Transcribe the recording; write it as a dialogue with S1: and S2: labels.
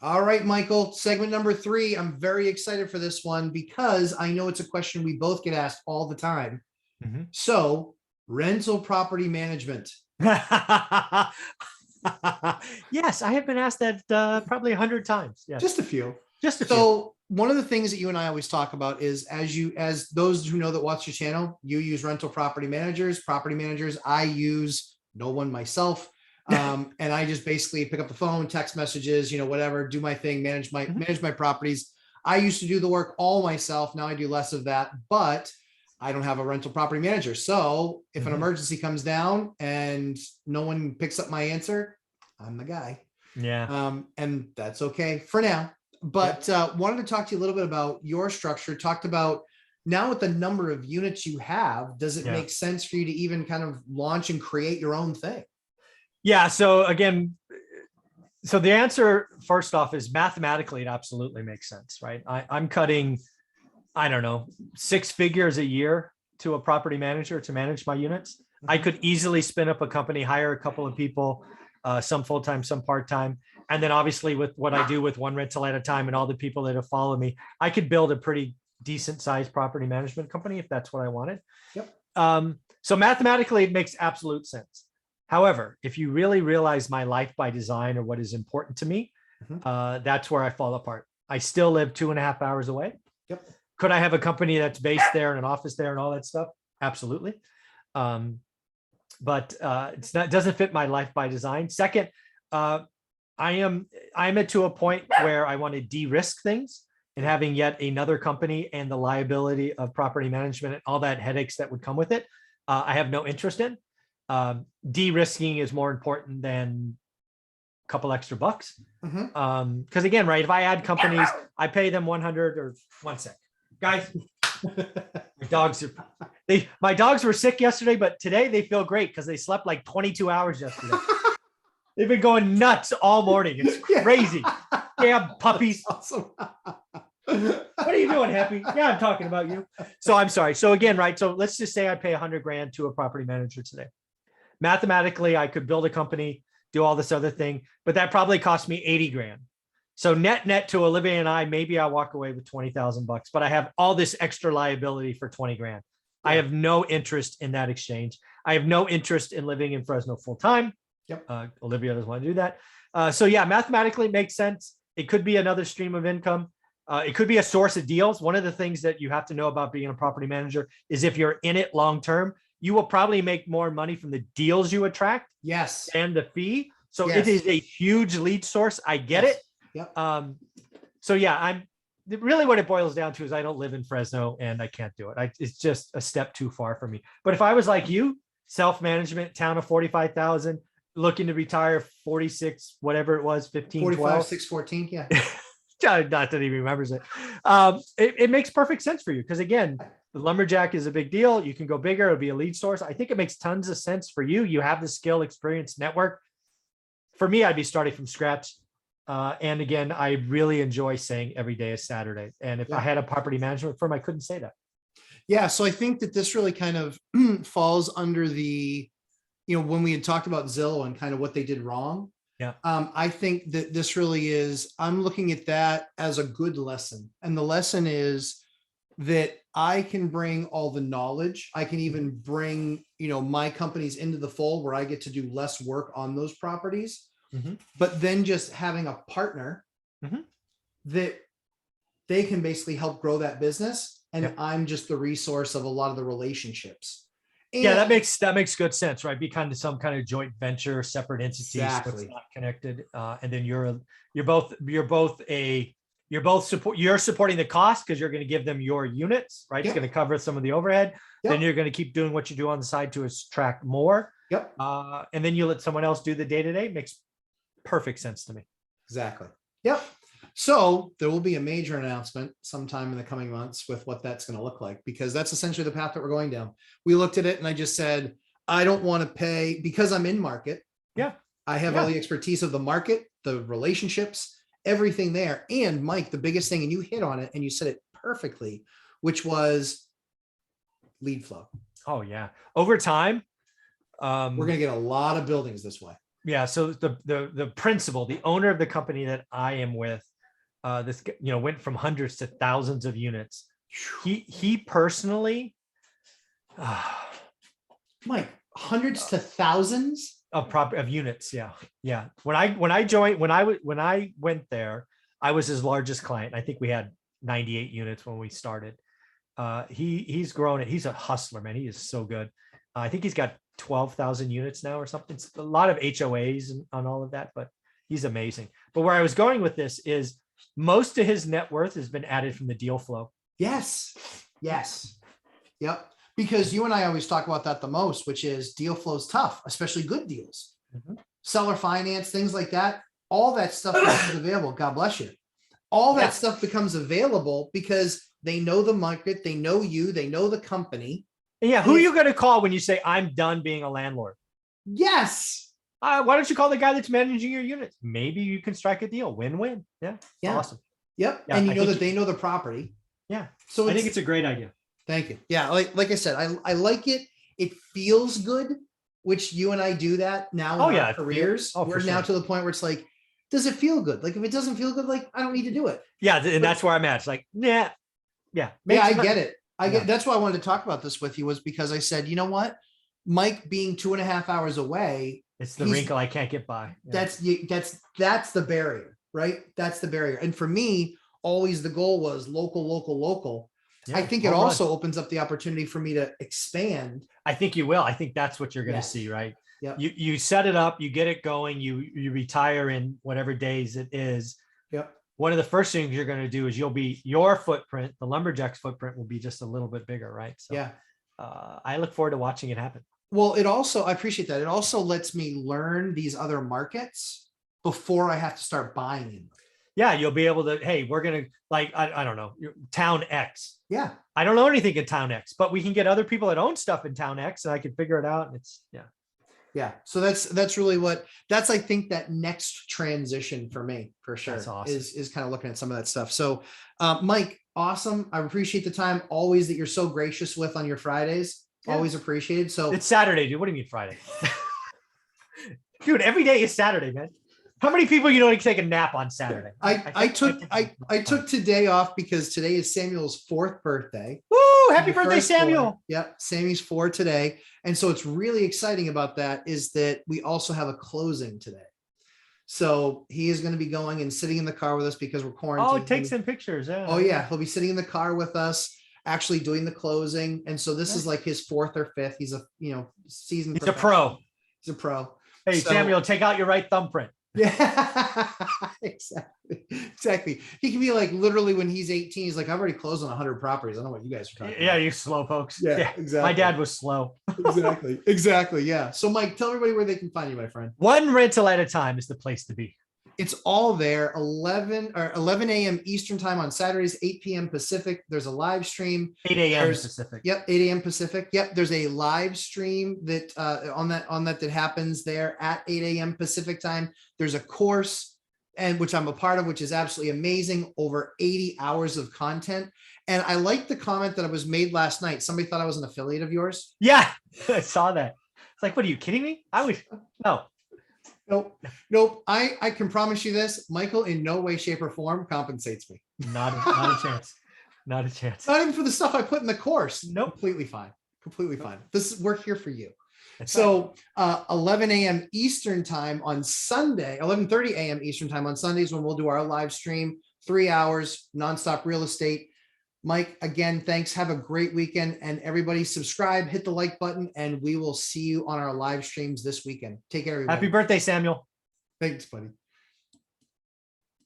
S1: All right, Michael, segment number 3. I'm very excited for this one because I know it's a question we both get asked all the time.
S2: Mhm.
S1: So, rental property management.
S2: Yes, I have been asked that probably 100 times. Yes,
S1: Just a few.
S2: just a few.
S1: So, one of the things that you and I always talk about is as those who know that watch your channel, you use rental property managers, I use no one myself. And I just basically pick up the phone, text messages, whatever, do my thing, manage my properties. I used to do the work all myself. Now I do less of that, but I don't have a rental property manager. So if an emergency comes down and no one picks up my answer, I'm the guy.
S2: Yeah.
S1: And that's okay for now. But wanted to talk to you a little bit about your structure. Talked about now with the number of units you have, does it make sense for you to even kind of launch and create your own thing?
S2: Yeah. So again, so the answer first off is mathematically, it absolutely makes sense, right? I'm cutting, I don't know, 6 figures a year to a property manager to manage my units. I could easily spin up a company, hire a couple of people, some full-time, some part-time. And then obviously with what I do with one rental at a time and all the people that have followed me, I could build a pretty decent sized property management company if that's what I wanted.
S1: Yep.
S2: So mathematically, it makes absolute sense. However, if you really realize my life by design or what is important to me, that's where I fall apart. I still live 2.5 hours away.
S1: Yep.
S2: Could I have a company that's based there and an office there and all that stuff? Absolutely. But it's not, doesn't fit my life by design. Second, I'm to a point where I want to de-risk things, and having yet another company and the liability of property management and all that headaches that would come with it, I have no interest in. De-risking is more important than a couple extra bucks. Because again, right, if I add companies, I pay them 100 or 1 sec. Guys, my dogs were sick yesterday, but today they feel great because they slept like 22 hours yesterday. They've been going nuts all morning. It's crazy. Damn puppies.
S1: Awesome.
S2: What are you doing, Happy? Yeah, I'm talking about you. So I'm sorry. So again, right. So let's just say I pay 100 grand to a property manager today. Mathematically, I could build a company, do all this other thing, but that probably cost me 80 grand. So net to Olivia and I, maybe I walk away with 20,000 bucks, but I have all this extra liability for 20 grand. I have no interest in that exchange. I have no interest in living in Fresno full time. Olivia doesn't want to do that. So yeah, mathematically it makes sense. It could be another stream of income. It could be a source of deals. One of the things that you have to know about being a property manager is if you're in it long term, you will probably make more money from the deals you attract.
S1: Yes.
S2: And the fee. So it is a huge lead source. I get it.
S1: Yep.
S2: So yeah, really what it boils down to is I don't live in Fresno and I can't do it. It's just a step too far for me. But if I was like you, self-management, town of 45,000, looking to retire 46, whatever it was, 15,
S1: 45,
S2: 12.
S1: 614. Yeah.
S2: Not that he remembers it. It makes perfect sense for you. Because again, the lumberjack is a big deal. You can go bigger. It'll be a lead source. I think it makes tons of sense for you. You have the skill, experience, network. For me, I'd be starting from scratch. And again, I really enjoy saying every day is Saturday. And if I had a property management firm, I couldn't say that.
S1: Yeah. So I think that this really kind of falls under the, when we had talked about Zillow and kind of what they did wrong.
S2: Yeah.
S1: I think that this really is, I'm looking at that as a good lesson. And the lesson is that I can bring all the knowledge. I can even bring, my companies into the fold where I get to do less work on those properties. But then just having a partner that they can basically help grow that business. And I'm just the resource of a lot of the relationships. And
S2: yeah, that makes good sense, right? Be kind of some kind of joint venture, separate entities, so it's not connected. And then you're supporting the cost because you're going to give them your units, right? It's going to cover some of the overhead. Then you're going to keep doing what you do on the side to attract more. And then you let someone else do the day-to-day. Makes perfect sense to me.
S1: Exactly. Yep. So there will be a major announcement sometime in the coming months with what that's going to look like, because that's essentially the path that we're going down. We looked at it and I just said, I don't want to pay because I'm in market.
S2: Yeah.
S1: I have all the expertise of the market, the relationships, everything there. And Mike, the biggest thing, and you hit on it and you said it perfectly, which was lead flow.
S2: Oh yeah. Over time,
S1: we're going to get a lot of buildings this way.
S2: Yeah. So the principal, the owner of the company that I am with, went from hundreds to thousands of units. He personally,
S1: Mike, hundreds to thousands.
S2: of units. Yeah. Yeah. When I went there, I was his largest client. I think we had 98 units when we started. He's grown it. He's a hustler, man. He is so good. I think he's got 12,000 units now or something. It's a lot of HOAs and on all of that, but he's amazing. But where I was going with this is most of his net worth has been added from the deal flow.
S1: Yes. Yes. Yep. Because you and I always talk about that the most, which is deal flow's tough, especially good deals.
S2: Mhm.
S1: Seller finance, things like that. All that stuff becomes available. God bless you. All that
S2: Yeah.
S1: stuff becomes available because they know the market, they know you, they know the company.
S2: And yeah, who are you going to call when you say, I'm done being a landlord?
S1: Yes.
S2: Why don't you call the guy that's managing your units? Maybe you can strike a deal. Win-win. Yeah. It's
S1: Yeah.
S2: awesome.
S1: Yep.
S2: Yeah,
S1: And you
S2: I
S1: know
S2: think
S1: that they know the property.
S2: Yeah.
S1: So
S2: I think it's a great idea.
S1: thank you. Yeah. Like I said, I like it. It feels good, which you and I do that now in
S2: Oh,
S1: our
S2: yeah,
S1: careers.
S2: for
S1: We're now
S2: sure.
S1: to the point where it's like, does it feel good? Like if it doesn't feel good, like I don't need to do it.
S2: Yeah. And that's where I'm at. It's like, yeah. Yeah.
S1: Yeah, I get it.
S2: Yeah.
S1: That's why I wanted to talk about this with you, was because I said, you know what? Mike being 2.5 hours away,
S2: It's the
S1: he's-
S2: wrinkle I can't get by. Yeah.
S1: that's the barrier, right? That's the barrier. And for me, always the goal was local, local, local. I
S2: Yeah,
S1: think it
S2: home run.
S1: also opens up the opportunity for me to expand.
S2: I think you will. I think that's what you're going to
S1: Yes.
S2: see, right?
S1: Yep.
S2: You set it up, you get it going, you retire in whatever days it is.
S1: Yep.
S2: One of the first things you're going to do is your footprint, the Lumberjacks footprint will be just a little bit bigger, right? So
S1: Yeah.
S2: I look forward to watching it happen.
S1: Well, I appreciate that. It also lets me learn these other markets before I have to start buying in.
S2: Yeah, you'll be able to, hey, we're going to I don't know, town X.
S1: Yeah.
S2: I don't know anything in town X, but we can get other people that own stuff in town X and I can figure it out. And it's, yeah.
S1: Yeah. So that's really I think that next transition for me, for sure,
S2: That's awesome.
S1: is kind of looking at some of that stuff. So Mike, awesome. I appreciate the time always that you're so gracious with on your Fridays.
S2: Yeah.
S1: Always appreciated. So
S2: It's Saturday, dude. What do you mean Friday? Dude, every day is Saturday, man. How many people you know can take a nap on Saturday?
S1: I took today off because today is Samuel's 4th birthday.
S2: Woo! Happy
S1: My
S2: birthday,
S1: first 4.
S2: Samuel.
S1: Yep. Sammy's 4 today. And so it's really exciting about that is that we also have a closing today. So he is going to be going and sitting in the car with us because we're quarantined.
S2: Oh, take some pictures. Yeah.
S1: Oh yeah. He'll be sitting in the car with us, actually doing the closing. And so this is like his 4th or 5th. He's a, seasoned.
S2: He's a pro.
S1: He's a pro.
S2: Hey,
S1: So-
S2: Samuel, take out your right thumbprint.
S1: Yeah, exactly. He can be like, literally when he's 18, he's like, I've already closed on 100 properties. I don't know what you guys are talking
S2: Yeah,
S1: about.
S2: you slow folks.
S1: Yeah, exactly.
S2: My dad was slow.
S1: Exactly. Yeah. So Mike, tell everybody where they can find you, my friend.
S2: One rental at a time is the place to be.
S1: It's all there. 11 a.m. Eastern time on Saturdays, 8 p.m. Pacific. There's a live stream.
S2: 8 a.m.
S1: There's-
S2: Pacific.
S1: Yep, 8 a.m. Pacific. Yep, there's a live stream that on that happens there at 8 a.m. Pacific time. There's a course, and which I'm a part of, which is absolutely amazing. Over 80 hours of content. And I like the comment that was made last night. Somebody thought I was an affiliate of yours.
S2: Yeah, I saw that. It's like, what are you kidding me? No.
S1: Nope. I can promise you this. Michael in no way, shape, or form compensates me.
S2: Not a chance. Not a chance.
S1: Not even for the stuff I put in the course.
S2: Nope.
S1: Completely fine. Completely fine. We're here for you.
S2: That's right.
S1: So 11 a.m. Eastern time on Sunday, 11:30 a.m. Eastern time on Sundays when we'll do our live stream, 3 hours, nonstop real estate. Mike, again, thanks. Have a great weekend. And everybody subscribe, hit the like button, and we will see you on our live streams this weekend. Take care, everybody.
S2: Happy birthday, Samuel.
S1: Thanks, buddy.